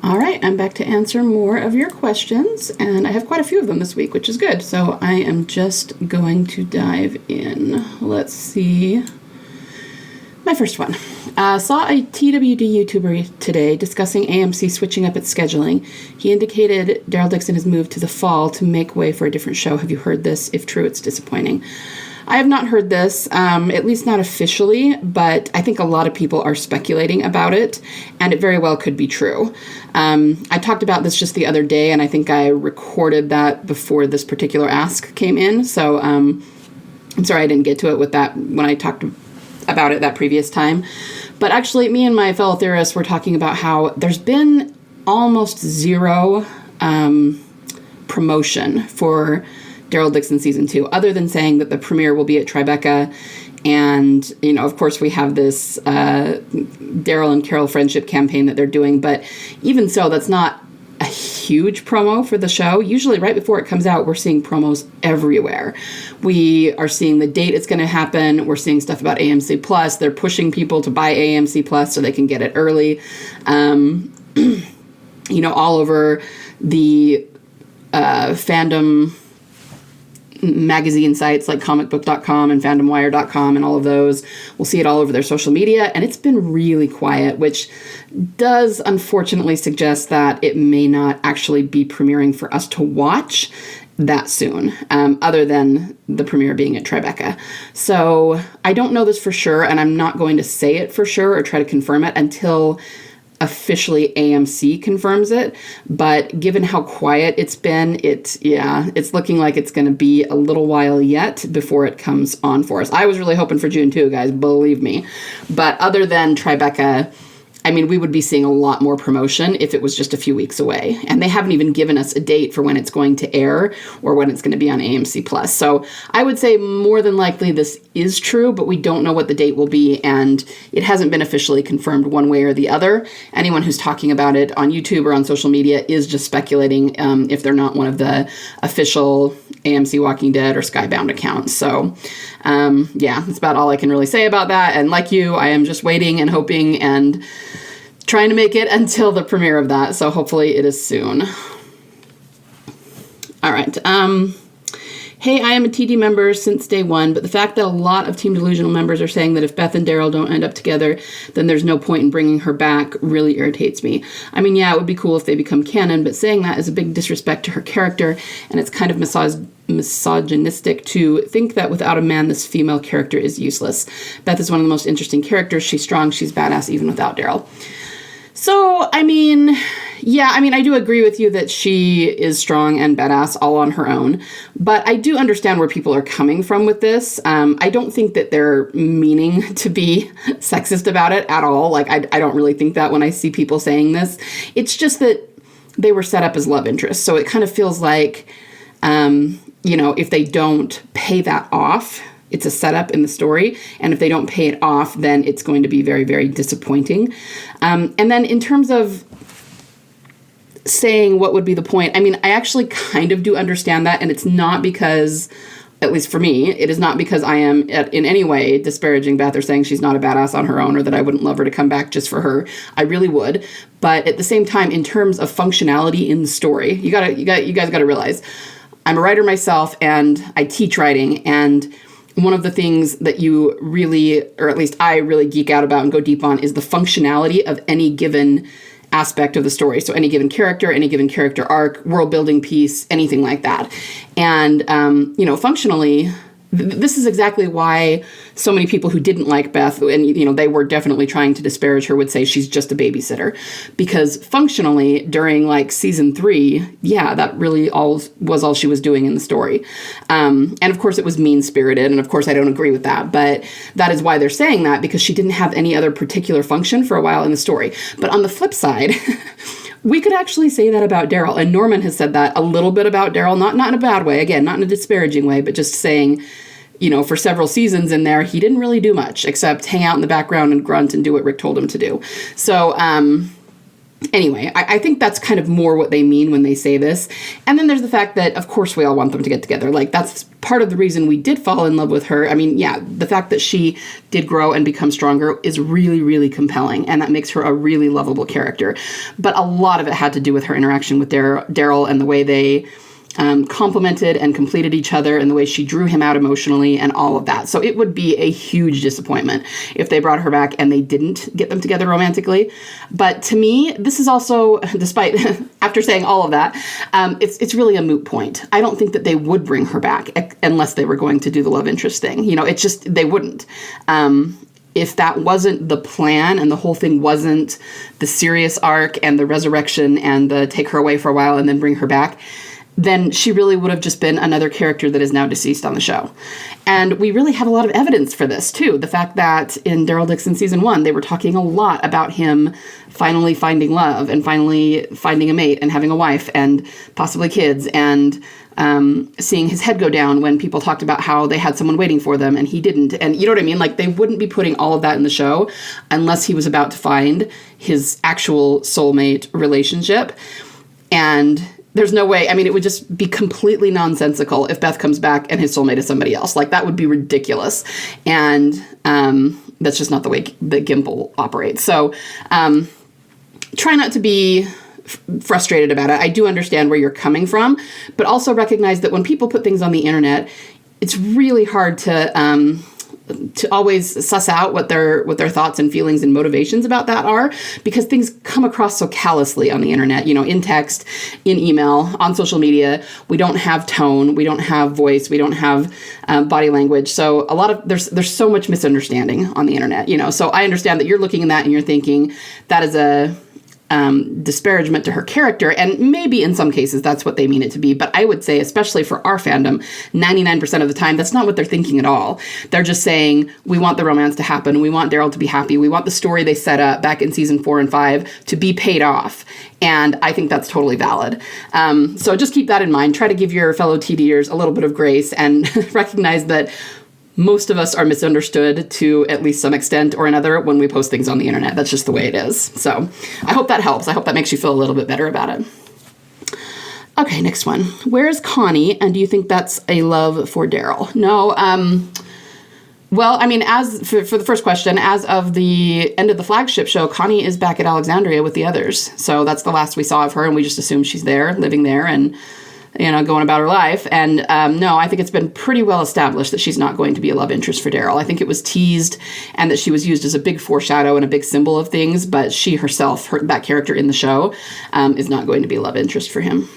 All right, I'm back to answer more of your questions, and I have quite a few of them this week, which is good. So I am just going to dive in. Let's see. My first one. Saw a TWD YouTuber today discussing AMC switching up its scheduling. He indicated Daryl Dixon has moved to the fall to make way for a different show. Have you heard this? If true, it's disappointing. I have not heard this, at least not officially, but I think a lot of people are speculating about it, and it very well could be true. I talked about this just the other day, and I think I recorded that before this particular ask came in, so I'm sorry I didn't get to it with that when I talked about it that previous time. But actually, me and my fellow theorists were talking about how there's been almost zero promotion for Daryl Dixon Season 2, other than saying that the premiere will be at Tribeca. And, of course, we have this Daryl and Carol friendship campaign that they're doing. But even so, that's not a huge promo for the show. Usually right before it comes out, we're seeing promos everywhere. We are seeing the date it's going to happen. We're seeing stuff about AMC Plus. They're pushing people to buy AMC Plus so they can get it early. All over the fandom magazine sites like comicbook.com and fandomwire.com and all of those. We'll see it all over their social media, and it's been really quiet, which does unfortunately suggest that it may not actually be premiering for us to watch that soon, other than the premiere being at Tribeca. So I don't know this for sure, and I'm not going to say it for sure or try to confirm it until officially AMC confirms it. But given how quiet it's been, it's looking like it's going to be a little while yet before it comes on for us. I was really hoping for June 2, guys, believe me. But other than Tribeca, I mean, we would be seeing a lot more promotion if it was just a few weeks away. And they haven't even given us a date for when it's going to air or when it's going to be on AMC Plus. So I would say more than likely this is true, but we don't know what the date will be, and it hasn't been officially confirmed one way or the other. Anyone who's talking about it on YouTube or on social media is just speculating if they're not one of the official AMC Walking Dead or Skybound accounts. So that's about all I can really say about that. And like you, I am just waiting and hoping and trying to make it until the premiere of that. So hopefully it is soon. All right. Hey, I am a TD member since day one, but the fact that a lot of Team Delusional members are saying that if Beth and Daryl don't end up together, then there's no point in bringing her back really irritates me. I mean, yeah, it would be cool if they become canon, but saying that is a big disrespect to her character, and it's kind of misogynistic to think that without a man, this female character is useless. Beth is one of the most interesting characters. She's strong, she's badass, even without Daryl. So, I do agree with you that she is strong and badass all on her own, but I do understand where people are coming from with this. I don't think that they're meaning to be sexist about it at all. Like, I don't really think that when I see people saying this. It's just that they were set up as love interests, so it kind of feels like, if they don't pay that off, it's a setup in the story, and if they don't pay it off, then it's going to be very, very disappointing. And then in terms of saying what would be the point, I actually kind of do understand that, and it's not because, at least for me, it is not because I am in any way disparaging Beth or saying she's not a badass on her own or that I wouldn't love her to come back just for her. I really would. But at the same time, in terms of functionality in the story, you guys got to realize I'm a writer myself, and I teach writing, and one of the things that you really, or at least I really geek out about and go deep on, is the functionality of any given aspect of the story. So any given character arc, world building piece, anything like that. And, functionally, this is exactly why so many people who didn't like Beth, and, they were definitely trying to disparage her, would say she's just a babysitter. Because functionally, during, season 3, that really was all she was doing in the story. And, of course, it was mean-spirited, and, of course, I don't agree with that. But that is why they're saying that, because she didn't have any other particular function for a while in the story. But on the flip side, we could actually say that about Daryl. And Norman has said that a little bit about Daryl, not in a bad way, again, not in a disparaging way, but just saying, for several seasons in there, he didn't really do much except hang out in the background and grunt and do what Rick told him to do. So, Anyway, I think that's kind of more what they mean when they say this. And then there's the fact that, of course, we all want them to get together. Like, that's part of the reason we did fall in love with her. I mean, yeah, the fact that she did grow and become stronger is really, really compelling. And that makes her a really lovable character. But a lot of it had to do with her interaction with Daryl and the way they complemented and completed each other and the way she drew him out emotionally and all of that. So it would be a huge disappointment if they brought her back and they didn't get them together romantically. But to me, this is also, despite after saying all of that, it's really a moot point. I don't think that they would bring her back unless they were going to do the love interest thing. You know, it's just, they wouldn't. If that wasn't the plan and the whole thing wasn't the serious arc and the resurrection and the take her away for a while and then bring her back, then she really would have just been another character that is now deceased on the show. And we really have a lot of evidence for this, too. The fact that in Daryl Dixon season 1, they were talking a lot about him finally finding love and finally finding a mate and having a wife and possibly kids and seeing his head go down when people talked about how they had someone waiting for them and he didn't. And you know what I mean? Like, they wouldn't be putting all of that in the show unless he was about to find his actual soulmate relationship. And there's no way. I mean, it would just be completely nonsensical if Beth comes back and his soulmate is somebody else. Like, that would be ridiculous. And that's just not the way that Gimple operates. So try not to be frustrated about it. I do understand where you're coming from, but also recognize that when people put things on the internet, it's really hard to always suss out what their thoughts and feelings and motivations about that are, because things come across so callously on the internet, you know, in text, in email, on social media. We don't have tone, we don't have voice, we don't have body language. So there's so much misunderstanding on the internet, you know. So I understand that you're looking at that and you're thinking that is a disparagement to her character, and maybe in some cases that's what they mean it to be, but I would say, especially for our fandom, 99% of the time that's not what they're thinking at all. They're just saying, we want the romance to happen, we want Daryl to be happy, we want the story they set up back in season 4 and 5 to be paid off, and I think that's totally valid. So just keep that in mind. Try to give your fellow TDers a little bit of grace and recognize that most of us are misunderstood to at least some extent or another when we post things on the internet. That's just the way it is. So I hope that helps. I hope that makes you feel a little bit better about it. Okay, next one. Where is Connie, and do you think that's a love for Daryl? No, well, I mean, as for the first question, as of the end of the flagship show, Connie is back at Alexandria with the others. So that's the last we saw of her, and we just assume she's there, living there, and you know, going about her life. And no, I think it's been pretty well established that she's not going to be a love interest for Daryl. I think it was teased and that she was used as a big foreshadow and a big symbol of things, but she herself, that character in the show, is not going to be a love interest for him.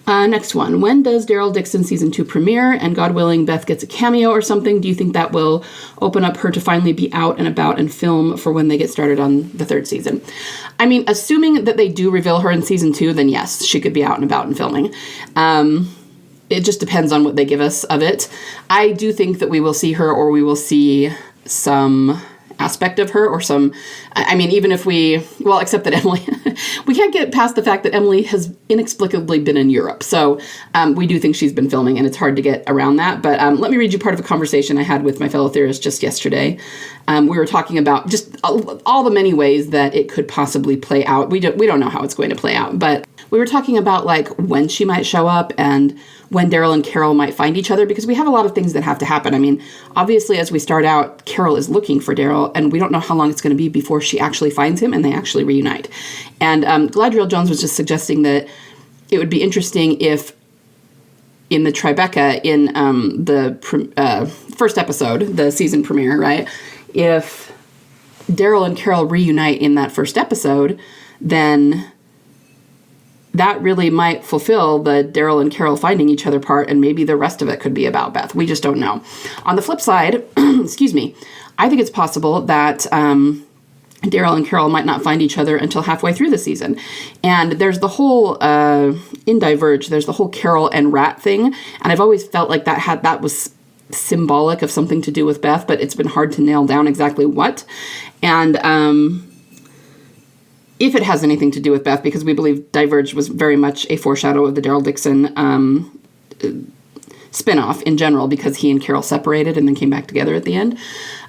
Next one. When does Daryl Dixon season 2 premiere, and God willing Beth gets a cameo or something? Do you think that will open up her to finally be out and about and film for when they get started on the 3rd season? I mean, assuming that they do reveal her in season 2, then yes, she could be out and about and filming. It just depends on what they give us of it. I do think that we will see her, or we will see some aspect of her, or some, I mean, even if except that Emily, we can't get past the fact that Emily has inexplicably been in Europe. So we do think she's been filming, and it's hard to get around that. But let me read you part of a conversation I had with my fellow theorist just yesterday. We were talking about just all the many ways that it could possibly play out. We don't know how it's going to play out, but we were talking about like when she might show up and when Daryl and Carol might find each other, because we have a lot of things that have to happen. I mean, obviously, as we start out, Carol is looking for Daryl, and we don't know how long it's going to be before she actually finds him and they actually reunite. And Galadriel Jones was just suggesting that it would be interesting if in the Tribeca, in the first episode, the season premiere, right, if Daryl and Carol reunite in that first episode, then that really might fulfill the Daryl and Carol finding each other part, and maybe the rest of it could be about Beth. We just don't know. On the flip side, excuse me, I think it's possible that Daryl and Carol might not find each other until halfway through the season. And there's the whole, in Diverge, there's the whole Carol and Rat thing, and I've always felt like that was symbolic of something to do with Beth, but it's been hard to nail down exactly what. And if it has anything to do with Beth, because we believe Diverge was very much a foreshadow of the Daryl Dixon spinoff in general, because he and Carol separated and then came back together at the end.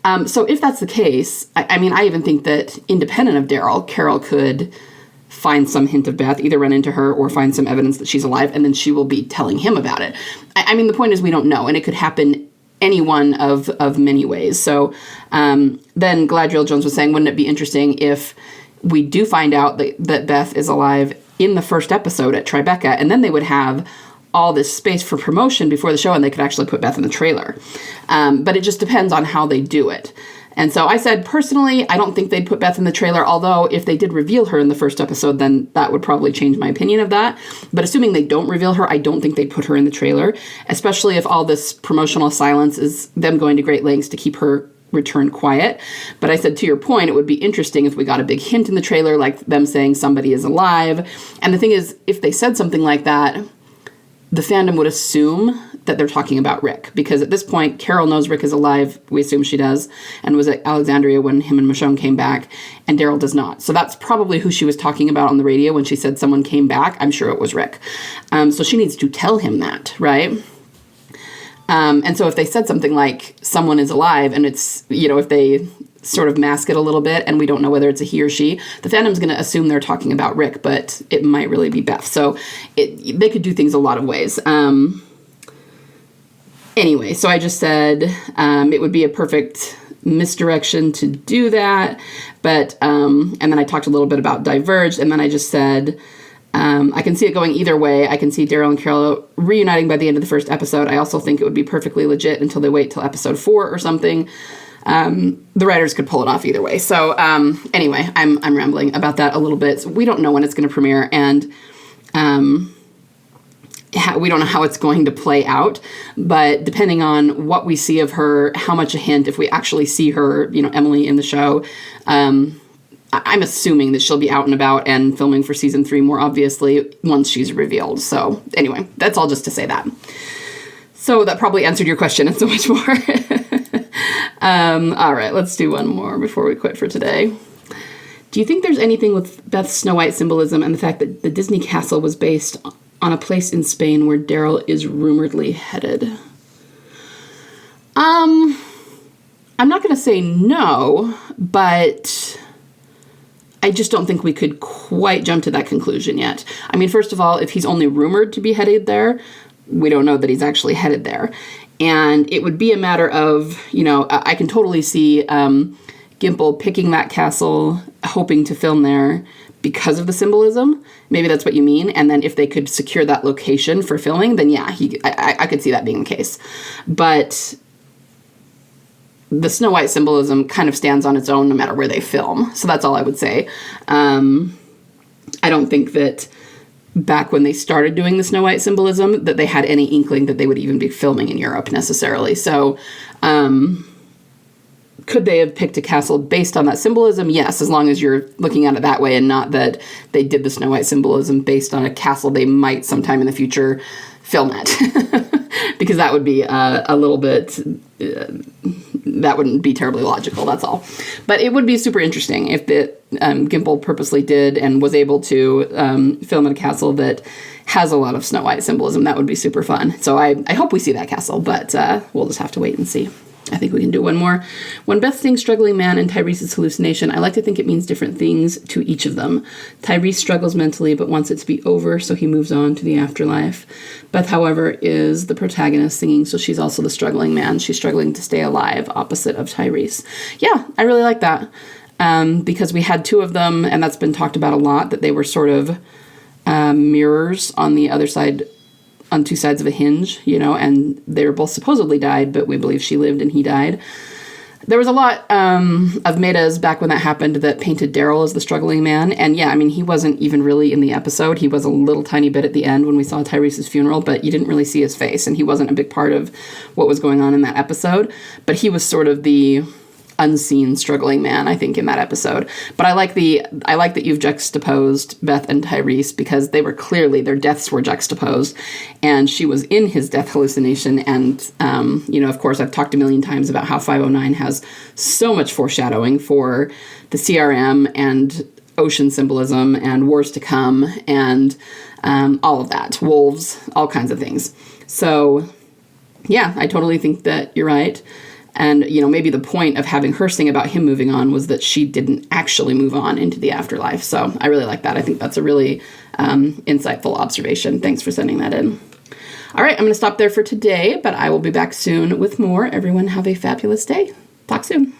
So if that's the case, I mean, I even think that independent of Daryl, Carol could find some hint of Beth, either run into her or find some evidence that she's alive, and then she will be telling him about it. I mean, the point is we don't know, and it could happen any one of many ways. So then Galadriel Jones was saying, wouldn't it be interesting if we do find out that Beth is alive in the first episode at Tribeca, and then they would have all this space for promotion before the show, and they could actually put Beth in the trailer. But it just depends on how they do it. And so I said, personally, I don't think they'd put Beth in the trailer, although if they did reveal her in the first episode, then that would probably change my opinion of that. But assuming they don't reveal her, I don't think they'd put her in the trailer, especially if all this promotional silence is them going to great lengths to keep her return quiet. But I said, to your point, it would be interesting if we got a big hint in the trailer, like them saying somebody is alive. And the thing is, if they said something like that, the fandom would assume that they're talking about Rick, because at this point, Carol knows Rick is alive. We assume she does, and was at Alexandria when him and Michonne came back, and Daryl does not. So that's probably who she was talking about on the radio when she said someone came back. I'm sure it was Rick. So she needs to tell him that, right? And so if they said something like someone is alive, and it's, if they sort of mask it a little bit and we don't know whether it's a he or she, the fandom's going to assume they're talking about Rick, but it might really be Beth. So they could do things a lot of ways. Anyway, so I just said it would be a perfect misdirection to do that. But, and then I talked a little bit about Diverged, and then I just said, I can see it going either way. I can see Daryl and Carol reuniting by the end of the first episode. I also think it would be perfectly legit until they wait till episode 4 or something. The writers could pull it off either way. So anyway, I'm rambling about that a little bit. So we don't know when it's going to premiere, and we don't know how it's going to play out. But depending on what we see of her, how much a hint, if we actually see her, Emily in the show, I'm assuming that she'll be out and about and filming for season 3 more obviously once she's revealed. So anyway, that's all just to say that. So that probably answered your question and so much more. All right, let's do one more before we quit for today. Do you think there's anything with Beth's Snow White symbolism and the fact that the Disney castle was based on a place in Spain where Daryl is rumoredly headed? I'm not going to say no, but I just don't think we could quite jump to that conclusion yet. I mean, first of all, if he's only rumored to be headed there, we don't know that he's actually headed there. And it would be a matter of, I can totally see Gimple picking that castle, hoping to film there because of the symbolism. Maybe that's what you mean. And then if they could secure that location for filming, then yeah, I could see that being the case. But the Snow White symbolism kind of stands on its own no matter where they film. So that's all I would say. I don't think that back when they started doing the Snow White symbolism that they had any inkling that they would even be filming in Europe necessarily. So could they have picked a castle based on that symbolism? Yes, as long as you're looking at it that way and not that they did the Snow White symbolism based on a castle they might sometime in the future film at. Because that would be a little bit... that wouldn't be terribly logical, that's all. But it would be super interesting if the Gimple purposely did and was able to film at a castle that has a lot of Snow White symbolism. That would be super fun. So I hope we see that castle, but we'll just have to wait and see. I think we can do one more. When Beth sings Struggling Man and Tyrese's hallucination, I like to think it means different things to each of them. Tyrese struggles mentally, but wants it to be over, so he moves on to the afterlife. Beth, however, is the protagonist singing, so she's also the struggling man. She's struggling to stay alive, opposite of Tyrese. Yeah, I really like that, because we had 2 of them, and that's been talked about a lot, that they were sort of mirrors on the other side, on 2 sides of a hinge, and they were both supposedly died, but we believe she lived and he died. There was a lot of metas back when that happened that painted Daryl as the struggling man. And yeah, I mean, he wasn't even really in the episode. He was a little tiny bit at the end when we saw Tyrese's funeral, but you didn't really see his face, and he wasn't a big part of what was going on in that episode. But he was sort of the unseen struggling man, I think, in that episode. But I like that you've juxtaposed Beth and Tyrese, because they were clearly, their deaths were juxtaposed, and she was in his death hallucination. And of course, I've talked a million times about how 509 has so much foreshadowing for the CRM and ocean symbolism and wars to come and all of that, wolves, all kinds of things. So yeah, I totally think that you're right. And, maybe the point of having her sing about him moving on was that she didn't actually move on into the afterlife. So I really like that. I think that's a really insightful observation. Thanks for sending that in. All right, I'm going to stop there for today, but I will be back soon with more. Everyone have a fabulous day. Talk soon.